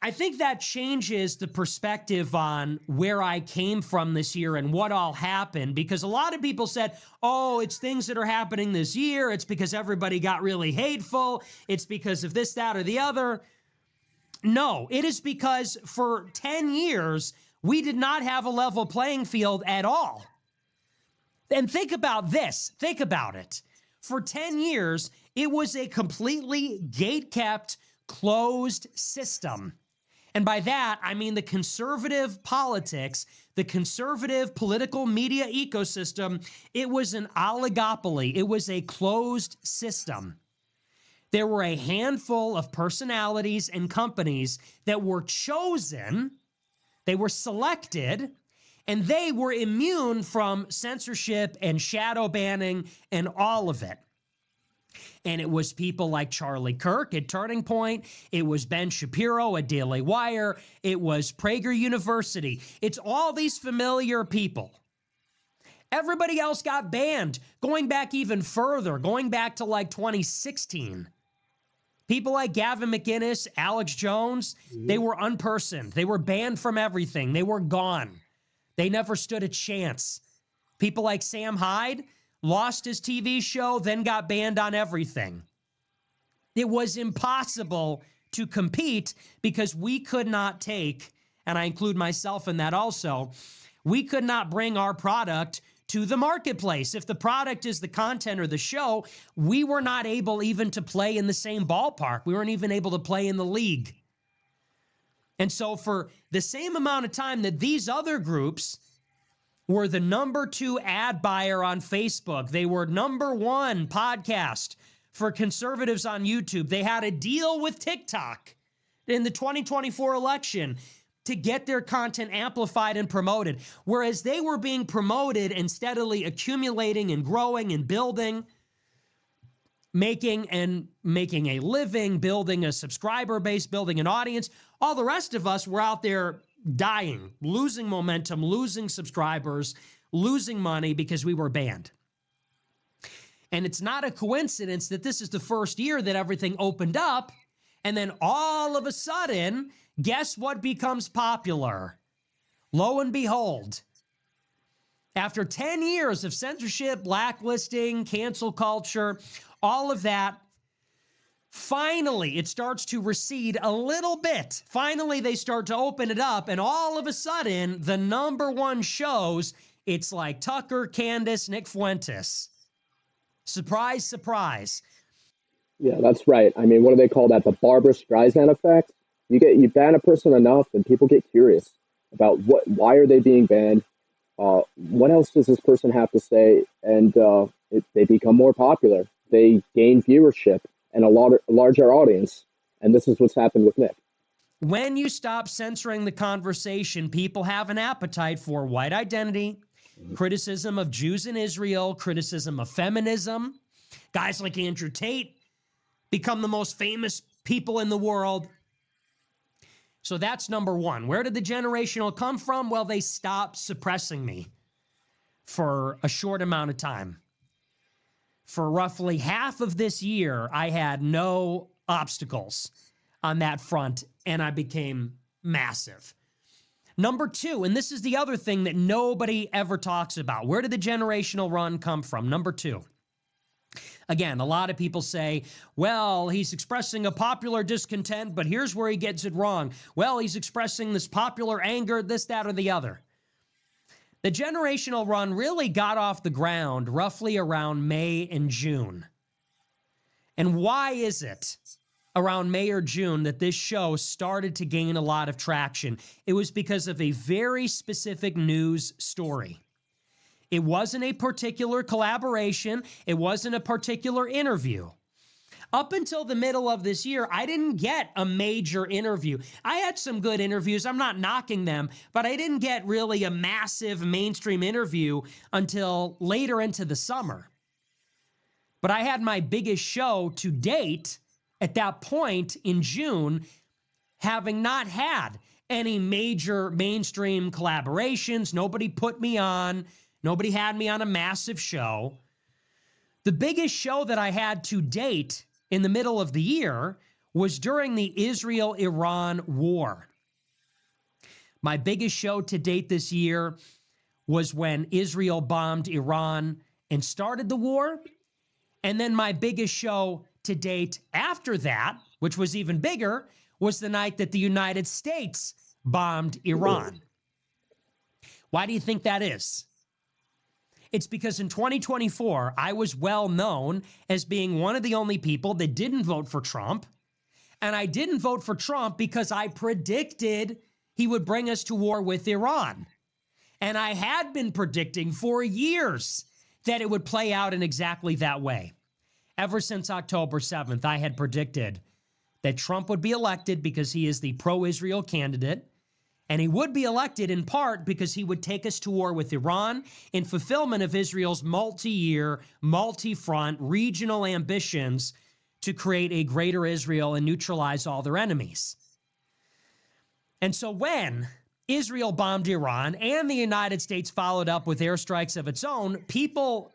I think that changes the perspective on where I came from this year and what all happened, because a lot of people said, oh, it's things that are happening this year. It's because everybody got really hateful. It's because of this, that, or the other. No, it is because for 10 years, we did not have a level playing field at all. And think about this. Think about it. For 10 years, it was a completely gate-kept, closed system. And by that, I mean the conservative politics, the conservative political media ecosystem, it was an oligopoly. It was a closed system. There were a handful of personalities and companies that were chosen, they were selected, and they were immune from censorship and shadow banning and all of it. And it was people like Charlie Kirk at Turning Point. It was Ben Shapiro at Daily Wire. It was Prager University. It's all these familiar people. Everybody else got banned, going back even further, going back to like 2016. People like Gavin McInnes, Alex Jones, they were unpersoned. They were banned from everything. They were gone. They never stood a chance. People like Sam Hyde lost his TV show, then got banned on everything. It was impossible to compete because we could not take, and I include myself in that also, we could not bring our product to the marketplace. If the product is the content or the show, we were not able even to play in the same ballpark. We weren't even able to play in the league. And so for the same amount of time that these other groups were the number 2 ad buyer on Facebook, they were number 1 podcast for conservatives on YouTube, they had a deal with TikTok in the 2024 election to get their content amplified and promoted. Whereas they were being promoted and steadily accumulating and growing and building, making a living, building a subscriber base, building an audience. All the rest of us were out there dying, losing momentum, losing subscribers, losing money because we were banned. And it's not a coincidence that this is the first year that everything opened up, and then all of a sudden, guess what becomes popular? Lo and behold, after 10 years of censorship, blacklisting, cancel culture, all of that, finally, it starts to recede a little bit. Finally, they start to open it up, and all of a sudden, the number 1 shows, it's like Tucker, Candace, Nick Fuentes. Surprise, surprise. Yeah, that's right. I mean, what do they call that? The Barbra Streisand effect. You ban a person enough, and people get curious about why are they being banned? What else does this person have to say? And they become more popular. They gain viewership and a larger audience. And this is what's happened with Nick. When you stop censoring the conversation, people have an appetite for white identity, criticism of Jews in Israel, criticism of feminism. Guys like Andrew Tate become the most famous people in the world. So that's number 1. Where did the generational come from? Well, they stopped suppressing me for a short amount of time. For roughly half of this year, I had no obstacles on that front, and I became massive. Number 2, and this is the other thing that nobody ever talks about. Where did the generational run come from? Number 2. Again, a lot of people say, well, he's expressing a popular discontent, but here's where he gets it wrong. Well, he's expressing this popular anger, this, that, or the other. The generational run really got off the ground roughly around May and June. And why is it around May or June that this show started to gain a lot of traction? It was because of a very specific news story. It wasn't a particular collaboration. It wasn't a particular interview. Up until the middle of this year, I didn't get a major interview. I had some good interviews. I'm not knocking them, but I didn't get really a massive mainstream interview until later into the summer. But I had my biggest show to date at that point in June, having not had any major mainstream collaborations. Nobody put me on. Nobody had me on a massive show. The biggest show that I had to date in the middle of the year was during the Israel-Iran war. My biggest show to date this year was when Israel bombed Iran and started the war. And then my biggest show to date after that, which was even bigger, was the night that the United States bombed Iran. Why do you think that is? It's because in 2024, I was well known as being one of the only people that didn't vote for Trump. And I didn't vote for Trump because I predicted he would bring us to war with Iran. And I had been predicting for years that it would play out in exactly that way. Ever since October 7th, I had predicted that Trump would be elected because he is the pro-Israel candidate. And he would be elected in part because he would take us to war with Iran in fulfillment of Israel's multi-year, multi-front, regional ambitions to create a greater Israel and neutralize all their enemies. And so when Israel bombed Iran and the United States followed up with airstrikes of its own, people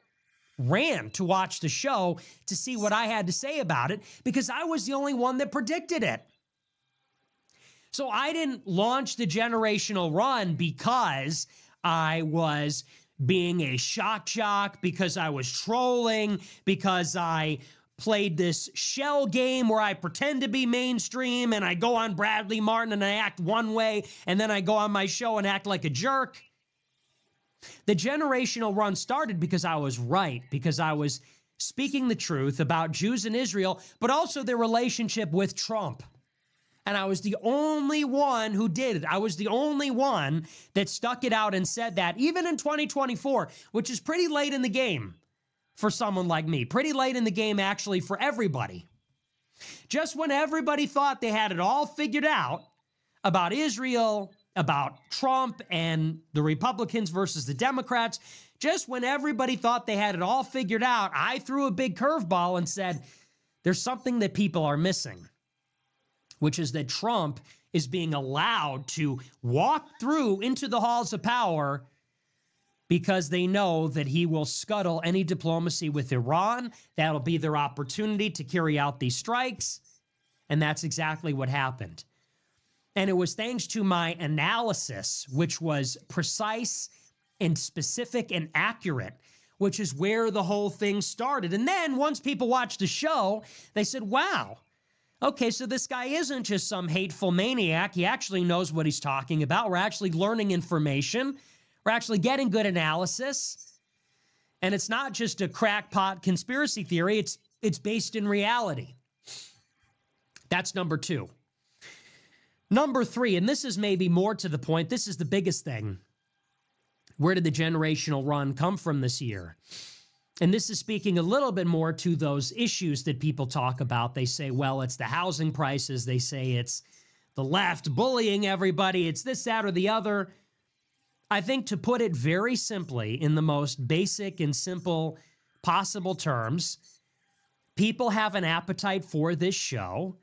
ran to watch the show to see what I had to say about it because I was the only one that predicted it. So I didn't launch the generational run because I was being a shock jock, because I was trolling, because I played this shell game where I pretend to be mainstream and I go on Bradley Martin and I act one way and then I go on my show and act like a jerk. The generational run started because I was right, because I was speaking the truth about Jews and Israel, but also their relationship with Trump. And I was the only one who did it. I was the only one that stuck it out and said that, even in 2024, which is pretty late in the game for someone like me. Pretty late in the game, actually, for everybody. Just when everybody thought they had it all figured out about Israel, about Trump and the Republicans versus the Democrats, just when everybody thought they had it all figured out, I threw a big curveball and said, there's something that people are missing, which is that Trump is being allowed to walk through into the halls of power because they know that he will scuttle any diplomacy with Iran. That'll be their opportunity to carry out these strikes. And that's exactly what happened. And it was thanks to my analysis, which was precise and specific and accurate, which is where the whole thing started. And then once people watched the show, they said, wow, okay, so this guy isn't just some hateful maniac. He actually knows what he's talking about. We're actually learning information. We're actually getting good analysis. And it's not just a crackpot conspiracy theory. It's based in reality. That's number two. Number three, and this is maybe more to the point, this is the biggest thing. Where did the generational run come from this year? And this is speaking a little bit more to those issues that people talk about. They say, well, it's the housing prices. They say it's the left bullying everybody. It's this, that, or the other. I think, to put it very simply, in the most basic and simple possible terms, people have an appetite for this show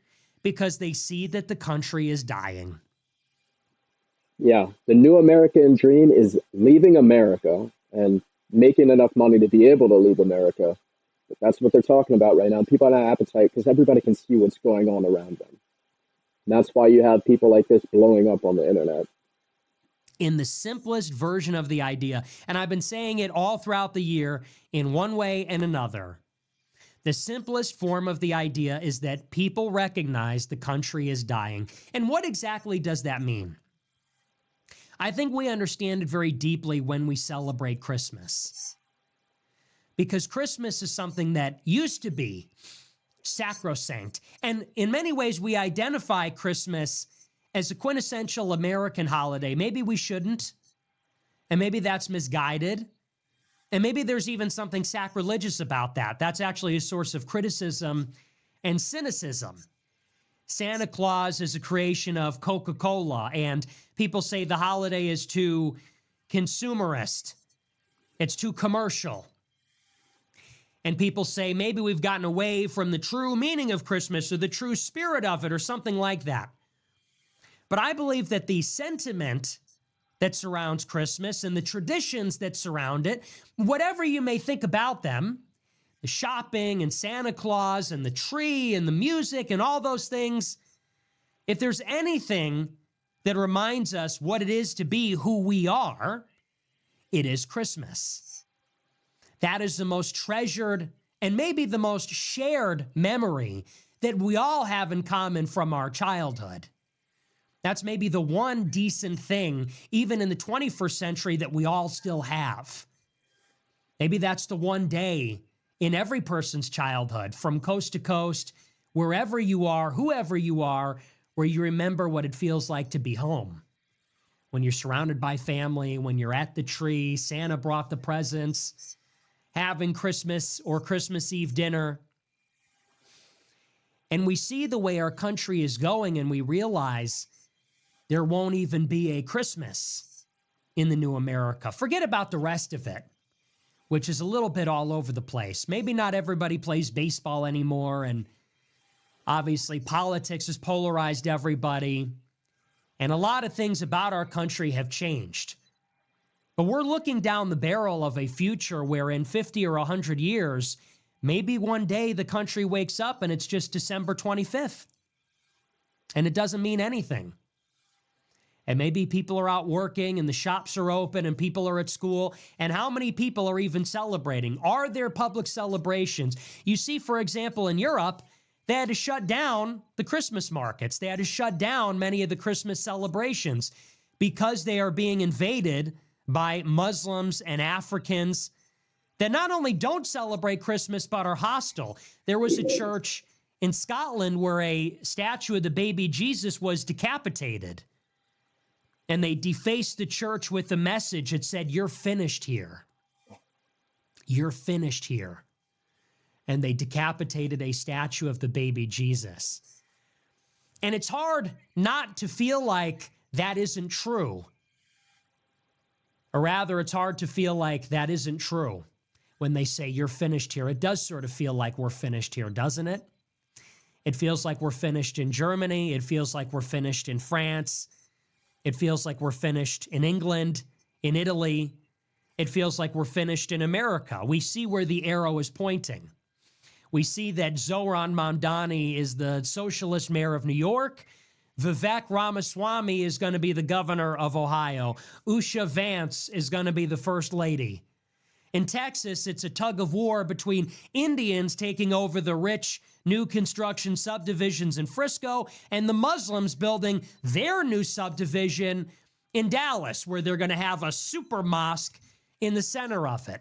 because they see that the country is dying. Yeah, the new American dream is leaving America and making enough money to be able to leave America. But that's what they're talking about right now. People have an appetite because everybody can see what's going on around them. And that's why you have people like this blowing up on the internet. In the simplest version of the idea, and I've been saying it all throughout the year in one way and another, the simplest form of the idea is that people recognize the country is dying. And what exactly does that mean? I think we understand it very deeply when we celebrate Christmas. Because Christmas is something that used to be sacrosanct. And in many ways, we identify Christmas as a quintessential American holiday. Maybe we shouldn't. And maybe that's misguided. And maybe there's even something sacrilegious about that. That's actually a source of criticism and cynicism. Santa Claus is a creation of Coca-Cola, and people say the holiday is too consumerist. It's too commercial. And people say maybe we've gotten away from the true meaning of Christmas or the true spirit of it or something like that. But I believe that the sentiment that surrounds Christmas and the traditions that surround it, whatever you may think about them, the shopping and Santa Claus and the tree and the music and all those things, if there's anything that reminds us what it is to be who we are, it is Christmas. That is the most treasured and maybe the most shared memory that we all have in common from our childhood. That's maybe the one decent thing, even in the 21st century, that we all still have. Maybe that's the one day in every person's childhood, from coast to coast, wherever you are, whoever you are, where you remember what it feels like to be home. When you're surrounded by family, when you're at the tree, Santa brought the presents, having Christmas or Christmas Eve dinner. And we see the way our country is going, and we realize there won't even be a Christmas in the new America. Forget about the rest of it, which is a little bit all over the place. Maybe not everybody plays baseball anymore, and obviously politics has polarized everybody, and a lot of things about our country have changed. But we're looking down the barrel of a future where in 50 or 100 years, maybe one day the country wakes up and it's just December 25th, and it doesn't mean anything. And maybe people are out working and the shops are open and people are at school. And how many people are even celebrating? Are there public celebrations? You see, for example, in Europe, they had to shut down the Christmas markets. They had to shut down many of the Christmas celebrations because they are being invaded by Muslims and Africans that not only don't celebrate Christmas, but are hostile. There was a church in Scotland where a statue of the baby Jesus was decapitated. And they defaced the church with the message that said, "You're finished here. You're finished here." And they decapitated a statue of the baby Jesus. And it's hard not to feel like that isn't true. Or rather, it's hard to feel like that isn't true when they say you're finished here. It does sort of feel like we're finished here, doesn't it? It feels like we're finished in Germany. It feels like we're finished in France. It feels like we're finished in England, in Italy. It feels like we're finished in America. We see where the arrow is pointing. We see that Zoran Mamdani is the socialist mayor of New York. Vivek Ramaswamy is going to be the governor of Ohio. Usha Vance is going to be the first lady. In Texas, it's a tug of war between Indians taking over the rich new construction subdivisions in Frisco and the Muslims building their new subdivision in Dallas, where they're going to have a super mosque in the center of it.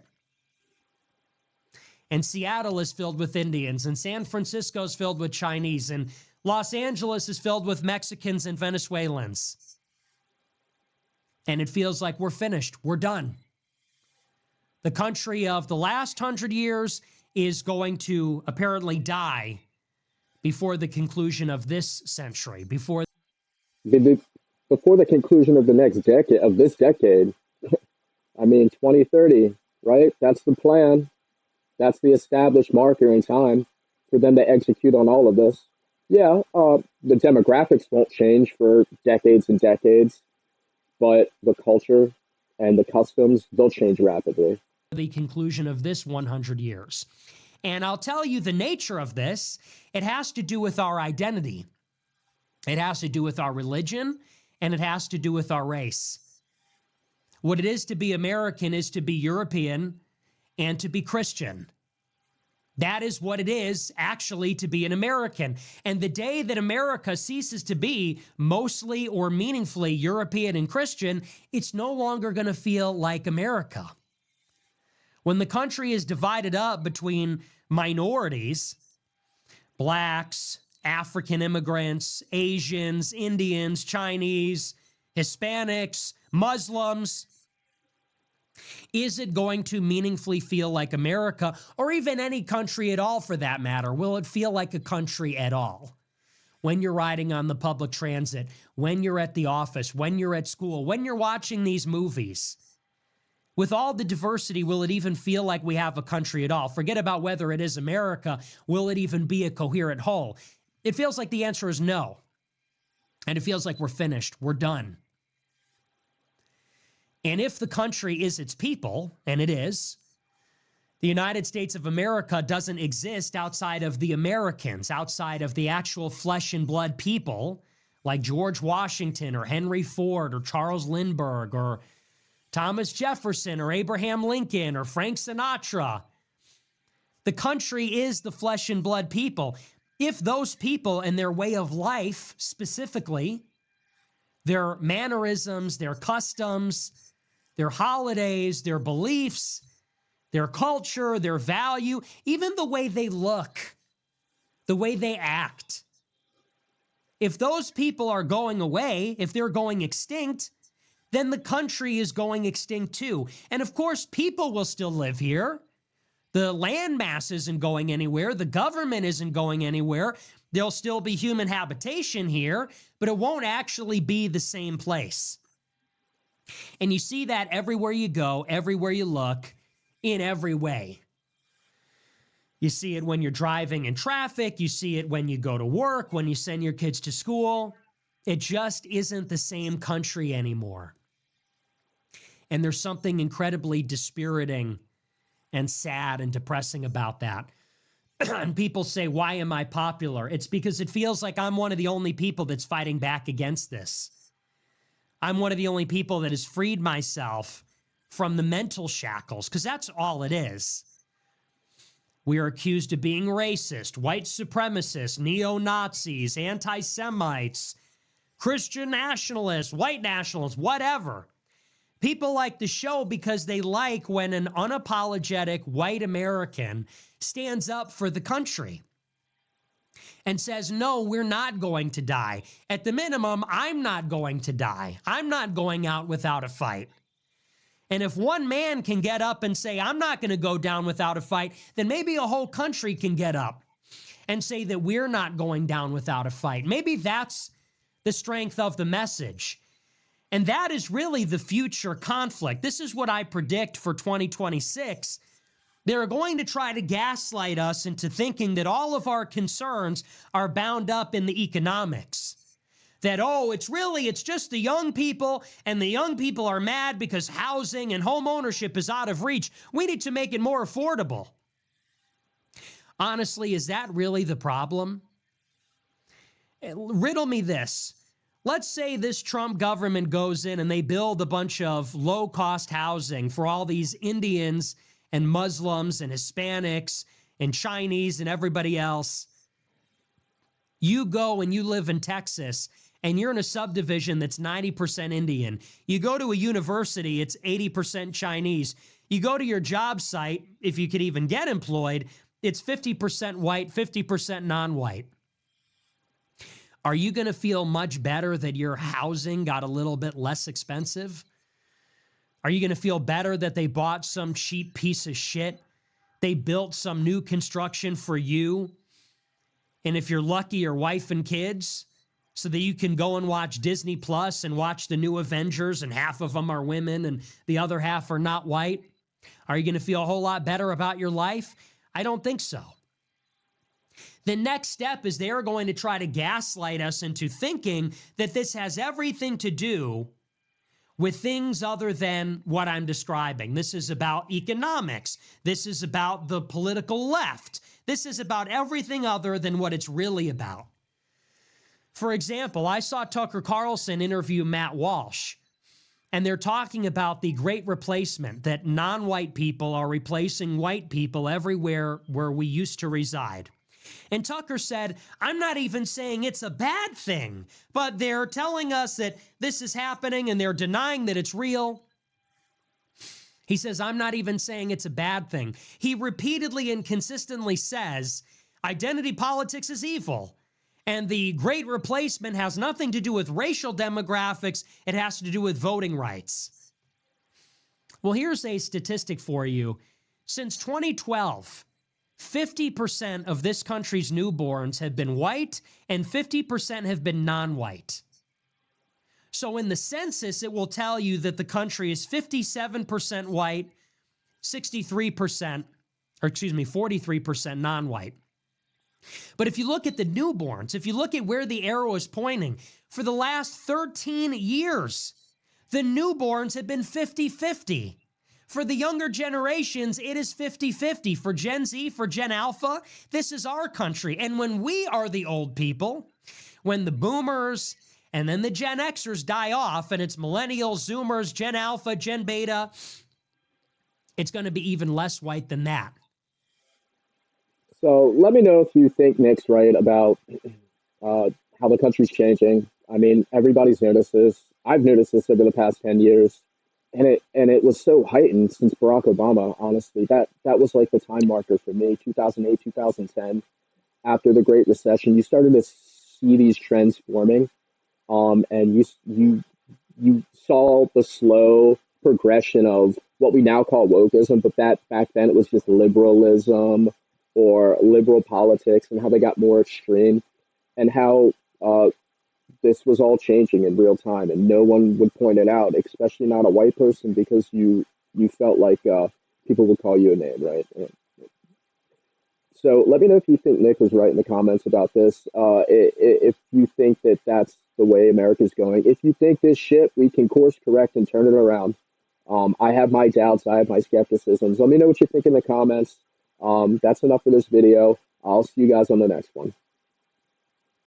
And Seattle is filled with Indians, and San Francisco is filled with Chinese, and Los Angeles is filled with Mexicans and Venezuelans. And it feels like we're finished. We're done. The country of the last 100 years is going to apparently die before the conclusion of this century, before the conclusion of the next decade, of this decade. I mean, 2030, right? That's the plan. That's the established marker in time for them to execute on all of this. Yeah, the demographics won't change for decades and decades, but the culture and the customs, they'll change rapidly. The conclusion of this 100 years. And I'll tell you the nature of this. It has to do with our identity. It has to do with our religion, and it has to do with our race. What it is to be American is to be European and to be Christian. That is what it is actually to be an American. And the day that America ceases to be mostly or meaningfully European and Christian, it's no longer going to feel like America. When the country is divided up between minorities, blacks, African immigrants, Asians, Indians, Chinese, Hispanics, Muslims, is it going to meaningfully feel like America, or even any country at all for that matter? Will it feel like a country at all? When you're riding on the public transit, when you're at the office, when you're at school, when you're watching these movies, with all the diversity, will it even feel like we have a country at all? Forget about whether it is America. Will it even be a coherent whole? It feels like the answer is no. And it feels like we're finished. We're done. And if the country is its people, and it is, The United States of America doesn't exist outside of the Americans, outside of the actual flesh and blood people like George Washington or Henry Ford or Charles Lindbergh or Thomas Jefferson or Abraham Lincoln or Frank Sinatra. The country is the flesh and blood people. If those people and their way of life specifically, their mannerisms, their customs, their holidays, their beliefs, their culture, their value, even the way they look, the way they act. If those people are going away, if they're going extinct, then the country is going extinct too. And of course, people will still live here. The land mass isn't going anywhere. The government isn't going anywhere. There'll still be human habitation here, but it won't actually be the same place. And you see that everywhere you go, everywhere you look, in every way. You see it when you're driving in traffic. You see it when you go to work, when you send your kids to school. It just isn't the same country anymore. And there's something incredibly dispiriting and sad and depressing about that. And people say, why am I popular? It's because it feels like I'm one of the only people that's fighting back against this. I'm one of the only people that has freed myself from the mental shackles, because that's all it is. We are accused of being racist, white supremacists, neo-Nazis, anti-Semites, Christian nationalists, white nationalists, whatever. People like the show because they like when an unapologetic white American stands up for the country and says, no, we're not going to die. At the minimum, I'm not going to die. I'm not going out without a fight. And if one man can get up and say, I'm not going to go down without a fight, then maybe a whole country can get up and say that we're not going down without a fight. Maybe that's the strength of the message. And that is really the future conflict. This is what I predict for 2026. They're going to try to gaslight us into thinking that all of our concerns are bound up in the economics. That, oh, it's just the young people, and the young people are mad because housing and home ownership is out of reach. We need to make it more affordable. Honestly, is that really the problem? Riddle me this. Let's say this Trump government goes in and they build a bunch of low-cost housing for all these Indians and Muslims and Hispanics and Chinese and everybody else. You go and you live in Texas, and you're in a subdivision that's 90% Indian. You go to a university, it's 80% Chinese. You go to your job site, if you could even get employed, it's 50% white, 50% non-white. Are you going to feel much better that your housing got a little bit less expensive? Are you going to feel better that they bought some cheap piece of shit? They built some new construction for you. And if you're lucky, your wife and kids, so that you can go and watch Disney Plus and watch the new Avengers, and half of them are women and the other half are not white. Are you going to feel a whole lot better about your life? I don't think so. The next step is they are going to try to gaslight us into thinking that this has everything to do with things other than what I'm describing. This is about economics. This is about the political left. This is about everything other than what it's really about. For example, I saw Tucker Carlson interview Matt Walsh, and they're talking about the great replacement, that non-white people are replacing white people everywhere where we used to reside. And Tucker said, I'm not even saying it's a bad thing, but they're telling us that this is happening and they're denying that it's real. He says, I'm not even saying it's a bad thing. He repeatedly and consistently says, identity politics is evil. And the great replacement has nothing to do with racial demographics. It has to do with voting rights. Well, here's a statistic for you. Since 2012, 50% of this country's newborns have been white and 50% have been non-white. So in the census, it will tell you that the country is 57% white, 43% non-white. But if you look at the newborns, if you look at where the arrow is pointing, for the last 13 years, the newborns have been 50-50. For the younger generations, it is 50-50. For Gen Z, for Gen Alpha, this is our country. And when we are the old people, when the boomers and then the Gen Xers die off and it's millennials, Zoomers, Gen Alpha, Gen Beta, it's going to be even less white than that. So let me know if you think Nick's right about uh, how the country's changing. I mean, everybody's noticed this. I've noticed this over the past 10 years, and it was so heightened since Barack Obama. Honestly, that was like the time marker for me. 2008, 2010, after the Great Recession, you started to see these trends forming, and you saw the slow progression of what we now call wokeism, but that back then it was just liberalism or liberal politics, and how they got more extreme, and how this was all changing in real time, and no one would point it out, especially not a white person, because you felt like people would call you a name, right? So let me know if you think Nick was right in the comments about this. If you think that that's the way America's going, if you think this shit, we can course correct and turn it around. I have my doubts. I have my skepticisms. Let me know what you think in the comments. That's enough for this video. I'll see you guys on the next one.